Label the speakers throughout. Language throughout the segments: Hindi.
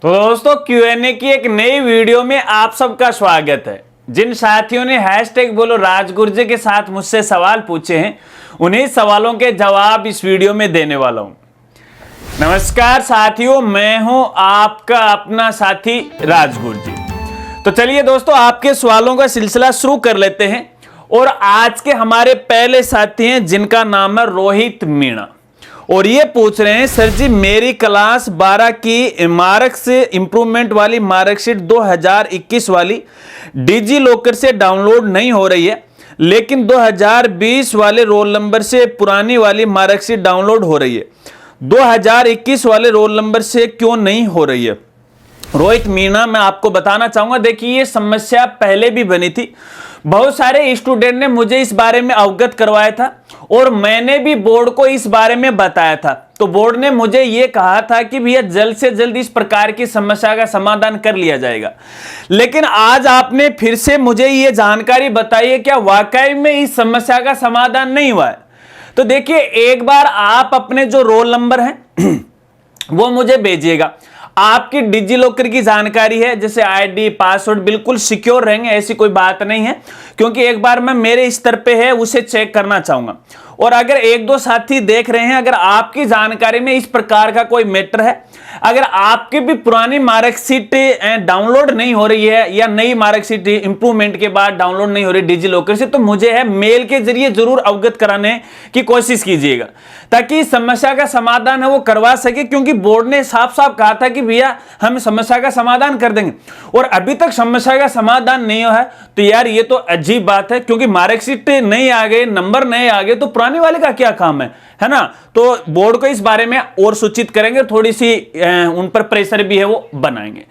Speaker 1: तो दोस्तों Q&A की एक नई वीडियो में आप सबका स्वागत है। जिन साथियों ने हैशटैग बोलो राजगुर्जे के साथ मुझसे सवाल पूछे हैं, उन्हीं सवालों के जवाब इस वीडियो में देने वाला हूं। नमस्कार साथियों, मैं हूं आपका अपना साथी राजगुर्जे। तो चलिए दोस्तों, आपके सवालों का सिलसिला शुरू कर लेते हैं। और आज के हमारे पहले साथी हैं जिनका नाम है रोहित मीणा, और ये पूछ रहे हैं सर जी, मेरी क्लास 12 की मार्क्स इंप्रूवमेंट वाली मार्कशीट 2021 वाली डिजी लॉकर से डाउनलोड नहीं हो रही है, लेकिन 2020 वाले रोल नंबर से पुरानी वाली मार्कशीट डाउनलोड हो रही है। 2021 वाले रोल नंबर से क्यों नहीं हो रही है? रोहित मीणा, मैं आपको बताना चाहूंगा, देखिए ये समस्या पहले भी बनी थी। बहुत सारे स्टूडेंट ने मुझे इस बारे में अवगत करवाया था और मैंने भी बोर्ड को इस बारे में बताया था। तो बोर्ड ने मुझे ये कहा था कि भैया जल्द से जल्द इस प्रकार की समस्या का समाधान कर लिया जाएगा। लेकिन आज आपने फिर से मुझे ये जानकारी बताई है, क्या वाकई में इस समस्या का समाधान नहीं हुआ है? तो देखिए, एक बार आप अपने जो रोल नंबर हैं वो मुझे भेजिएगा। आपकी डिजी लॉकर की जानकारी है, जैसे आईडी पासवर्ड बिल्कुल सिक्योर रहेंगे, ऐसी कोई बात नहीं है, क्योंकि एक बार मैं मेरे स्तर पे है उसे चेक करना चाहूंगा। और अगर एक दो साथी देख रहे हैं, अगर आपकी जानकारी में इस प्रकार का कोई मैटर है, अगर आपकी भी पुरानी मार्कशीट डाउनलोड नहीं हो रही है या नई मार्कशीट इंप्रूवमेंट के बाद डाउनलोड नहीं हो रही डिजी लॉकर से, तो मुझे है मेल के जरिए जरूर अवगत कराने की कोशिश कीजिएगा, ताकि इस समस्या का समाधान है वो करवा सके। क्योंकि बोर्ड ने साफ साफ कहा था कि भैया हम समस्या का समाधान कर देंगे, और अभी तक समस्या का समाधान नहीं हुआ है। तो यार ये तो अजीब बात है, क्योंकि मार्कशीट नहीं आ गए, नंबर नहीं आ गए, तो पुरानी वाले का क्या काम है ना? तो बोर्ड को इस बारे में और सूचित करेंगे, थोड़ी सी उन पर प्रेशर भी है वो बनाएंगे।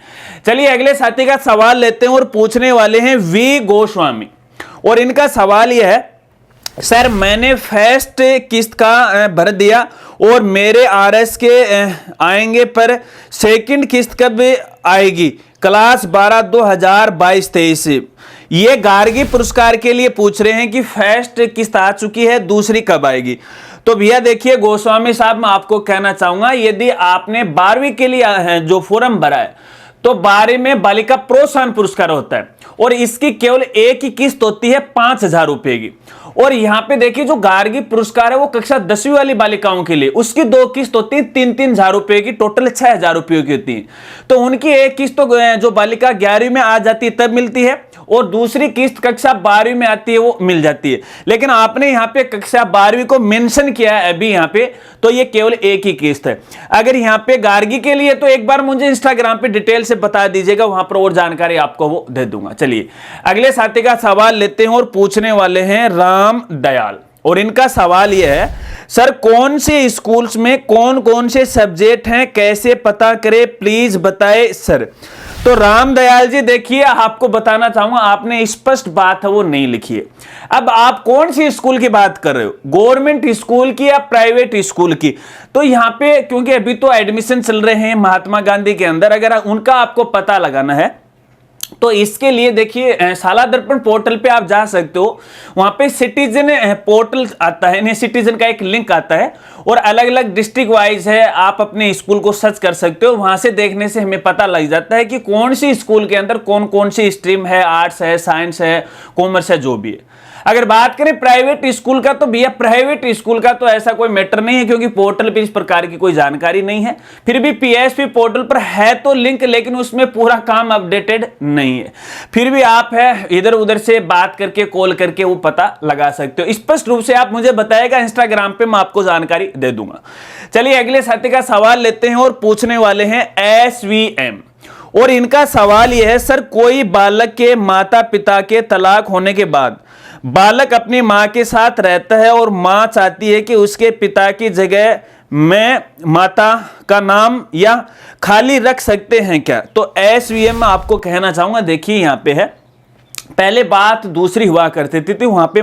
Speaker 1: चलिए अगले साथी का सवाल लेते हैं, और पूछने वाले हैं वी गोस्वामी, और इनका सवाल यह है, सर मैंने फर्स्ट किस्त का भर दिया और मेरे आरएस के आएंगे, पर सेकंड किस्त कब आएगी? क्लास 12 2022-23। ये गार्गी पुरस्कार के लिए पूछ रहे हैं कि फर्स्ट किस्त आ चुकी है, दूसरी कब आएगी? तो भैया देखिए गोस्वामी साहब, मैं आपको कहना चाहूंगा, यदि आपने 12वीं के लिए जो फॉर्म भरा है, तो 12वीं में बालिका प्रोत्साहन पुरस्कार होता है, और इसकी केवल एक ही किस्त होती है 5,000 रुपए की। और यहाँ पे देखिए जो गार्गी पुरस्कार है वो कक्षा 10वीं वाली बालिकाओं के लिए, उसकी 2 किस्त होती है 3-3 हजार रुपए की, टोटल 6,000 रुपए की होती है। तो उनकी एक किस्त तो जो बालिका 11वीं में आ जाती है तब मिलती है, और दूसरी किस्त कक्षा 12वीं में आती है वो मिल जाती है। लेकिन आपने यहाँ पे कक्षा 12वीं को मेंशन किया है अभी यहाँ पे, तो ये केवल एक ही किस्त है। अगर यहाँ पे गार्गी के लिए तो एक बार मुझे इंस्टाग्राम पे डिटेल से बता दीजिएगा, वहां पर और जानकारी आपको वो दे दूंगा। चलिए अगले साथी का सवाल लेते हैं, और पूछने वाले हैं राम दयाल, और इनका सवाल यह है, सर कौन से स्कूल्स में कौन कौन से सब्जेक्ट हैं, कैसे पता करें, प्लीज बताएं सर। तो राम दयाल जी देखिए, आपको बताना चाहूंगा, आपने स्पष्ट बात है वो नहीं लिखी है। अब आप कौन सी स्कूल की बात कर रहे हो, गवर्नमेंट स्कूल की या प्राइवेट स्कूल की? तो यहाँ पे क्योंकि अभी तो एडमिशन चल रहे हैं महात्मा गांधी के अंदर, अगर उनका आपको पता लगाना है तो इसके लिए देखिए शाला दर्पण पोर्टल पे आप जा सकते हो। वहां पे सिटीजन पोर्टल आता है, सिटीजन का एक लिंक आता है, और अलग अलग डिस्ट्रिक्ट वाइज है, आप अपने स्कूल को सर्च कर सकते हो। वहां से देखने से हमें पता लग जाता है कि कौन सी स्कूल के अंदर कौन कौन सी स्ट्रीम है, आर्ट्स है, साइंस है, कॉमर्स है, जो भी है। अगर बात करें प्राइवेट स्कूल का, तो भैया प्राइवेट स्कूल का तो ऐसा कोई मैटर नहीं है, क्योंकि पोर्टल पे इस प्रकार की कोई जानकारी नहीं है। फिर भी पीएसपी पोर्टल पर है तो लिंक, लेकिन उसमें पूरा काम अपडेटेड नहीं है। फिर भी आप है इधर उधर से बात करके, कॉल करके वो पता लगा सकते हो। स्पष्ट रूप से आप मुझे बताएगा, इंस्टाग्राम पे मैं आपको जानकारी दे दूंगा। चलिए अगले साथी का सवाल लेते हैं, और पूछने वाले हैं SVM, और इनका सवाल यह है, सर कोई बालक के माता पिता के तलाक होने के बाद बालक अपनी मां के साथ रहता है, और मां चाहती है कि उसके पिता की जगह मैं माता का नाम या खाली रख सकते हैं क्या? तो SVM में आपको कहना चाहूंगा, देखिए यहाँ पे है, पहले बात दूसरी हुआ करती थी, वहां पे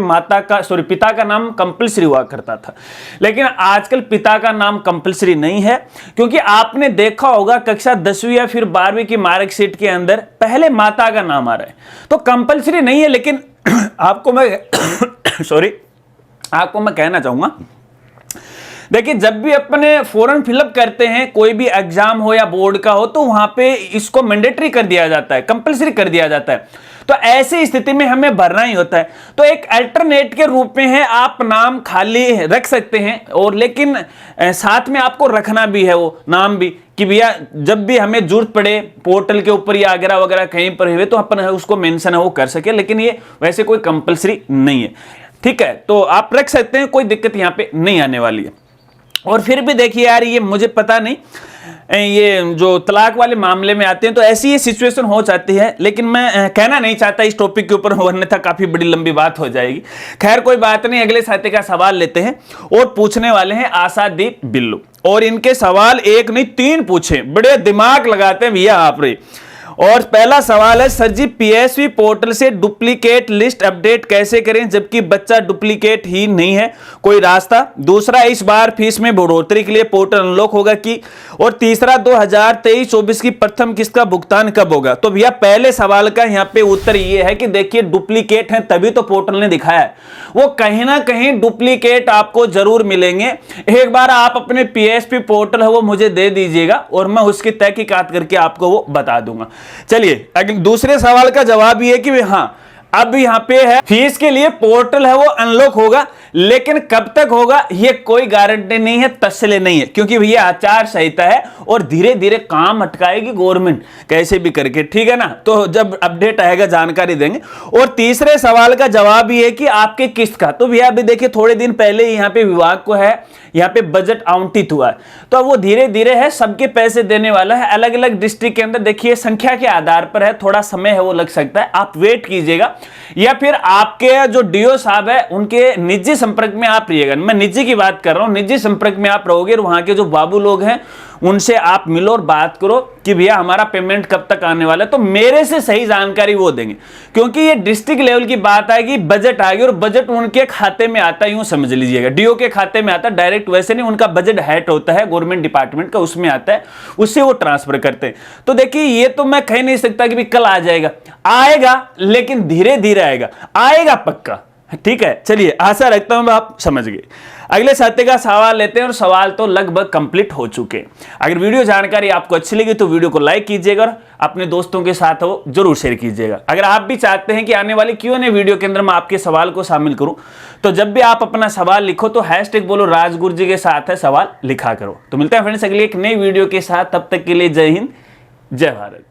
Speaker 1: पिता का नाम कंपलसरी हुआ करता था। लेकिन आजकल पिता का नाम कंपलसरी नहीं है, क्योंकि आपने देखा होगा कक्षा 10वीं या फिर 12वीं की मार्कशीट के अंदर पहले माता का नाम आ रहा है, तो कंपलसरी नहीं है। लेकिन आपको मैं कहना चाहूंगा, देखिए जब भी अपने फॉर्म फिलअप करते हैं, कोई भी एग्जाम हो या बोर्ड का हो, तो वहां पे इसको मैंडेटरी कर दिया जाता है, कंपलसरी कर दिया जाता है। तो ऐसी स्थिति में हमें भरना ही होता है। तो एक अल्टरनेट के रूप में है, आप नाम खाली रख सकते हैं, और लेकिन साथ में आपको रखना भी है वो नाम भी, कि भैया जब भी हमें जरूरत पड़े पोर्टल के ऊपर या वगैरह वगैरह कहीं पर हुए तो अपन उसको मेंशन है वो कर सके, लेकिन ये वैसे कोई कंपलसरी नहीं है। ठीक है, तो आप रख सकते हैं, कोई दिक्कत यहां पे नहीं आने वाली है। और फिर भी देखिए यार, ये मुझे पता नहीं, ये जो तलाक वाले मामले में आते हैं तो ऐसी ये सिचुएशन हो जाती है, लेकिन मैं कहना नहीं चाहता इस टॉपिक के ऊपर, वरना था काफी बड़ी लंबी बात हो जाएगी। खैर कोई बात नहीं, अगले साथी का सवाल लेते हैं, और पूछने वाले हैं आशादीप बिल्लू, और इनके सवाल एक नहीं 3 पूछे, बड़े दिमाग लगाते हैं भैया आप रे। और पहला सवाल है, सर जी पीएसवी पोर्टल से डुप्लीकेट लिस्ट अपडेट कैसे करें जबकि बच्चा डुप्लीकेट ही नहीं है, कोई रास्ता? दूसरा, इस बार फीस में बढ़ोतरी के लिए पोर्टल अनलॉक होगा कि? और तीसरा, 2023-24 की प्रथम किस्त का भुगतान कब होगा? तो भैया पहले सवाल का यहाँ पे उत्तर ये है कि देखिए डुप्लीकेट है तभी तो पोर्टल ने दिखाया है, वो कहीं ना कहीं डुप्लीकेट आपको जरूर मिलेंगे। एक बार आप अपने पीएसपी पोर्टल है वो मुझे दे दीजिएगा और मैं उसकी तहकीकात करके आपको वो बता दूंगा। चलिए अगले दूसरे सवाल का जवाब ये कि हाँ अब यहां पे है फीस के लिए पोर्टल है वो अनलॉक होगा, लेकिन कब तक होगा ये कोई गारंटी नहीं है, तसल्ली नहीं है, क्योंकि भैया आचार संहिता है और धीरे धीरे काम अटकाएगी गवर्नमेंट कैसे भी करके, ठीक है ना। तो जब अपडेट आएगा जानकारी देंगे। और तीसरे सवाल का जवाब ये है कि आपके किस्त का, तो भैया अभी देखिए थोड़े दिन पहले यहाँ पे विभाग को है यहाँ पे बजट आवंटित हुआ है, तो वो धीरे धीरे है सबके पैसे देने वाला है। अलग अलग डिस्ट्रिक्ट के अंदर देखिए संख्या के आधार पर है, थोड़ा समय है वो लग सकता है, आप वेट कीजिएगा, या फिर आपके जो डीओ साहब है उनके निजी संपर्क में आप रहिएगा। मैं निजी की बात कर रहा हूं, निजी संपर्क में आप रहोगे और वहां के जो बाबू लोग हैं उनसे आप मिलो और बात करो कि भैया हमारा पेमेंट कब तक आने वाला है, तो मेरे से सही जानकारी वो देंगे, क्योंकि ये डिस्ट्रिक्ट लेवल की बात आएगी, बजट आएगी और बजट उनके खाते में आता है, यूं समझ लीजिएगा डीओ के खाते में आता है डायरेक्ट, वैसे नहीं, उनका बजट हेड होता है गवर्नमेंट डिपार्टमेंट का, उसमें आता है, उससे वो ट्रांसफर करते हैं। तो देखिए ये तो मैं कह नहीं सकता कि भी कल आ जाएगा, आएगा लेकिन धीरे धीरे आएगा, आएगा पक्का, ठीक है। चलिए आशा रखता हूं आप समझ गए। अगले साथी का सवाल लेते हैं और सवाल तो लगभग कंप्लीट हो चुके। अगर वीडियो जानकारी आपको अच्छी लगी तो वीडियो को लाइक कीजिएगा और अपने दोस्तों के साथ वो जरूर शेयर कीजिएगा। अगर आप भी चाहते हैं कि आने वाली Q&A वीडियो के अंदर मैं आपके सवाल को शामिल करूं, तो जब भी आप अपना सवाल लिखो तो हैशटैग बोलो राजगुरु जी के साथ है सवाल लिखा करो। तो मिलते हैं फ्रेंड्स अगली एक नई वीडियो के साथ, तब तक के लिए जय हिंद जय भारत।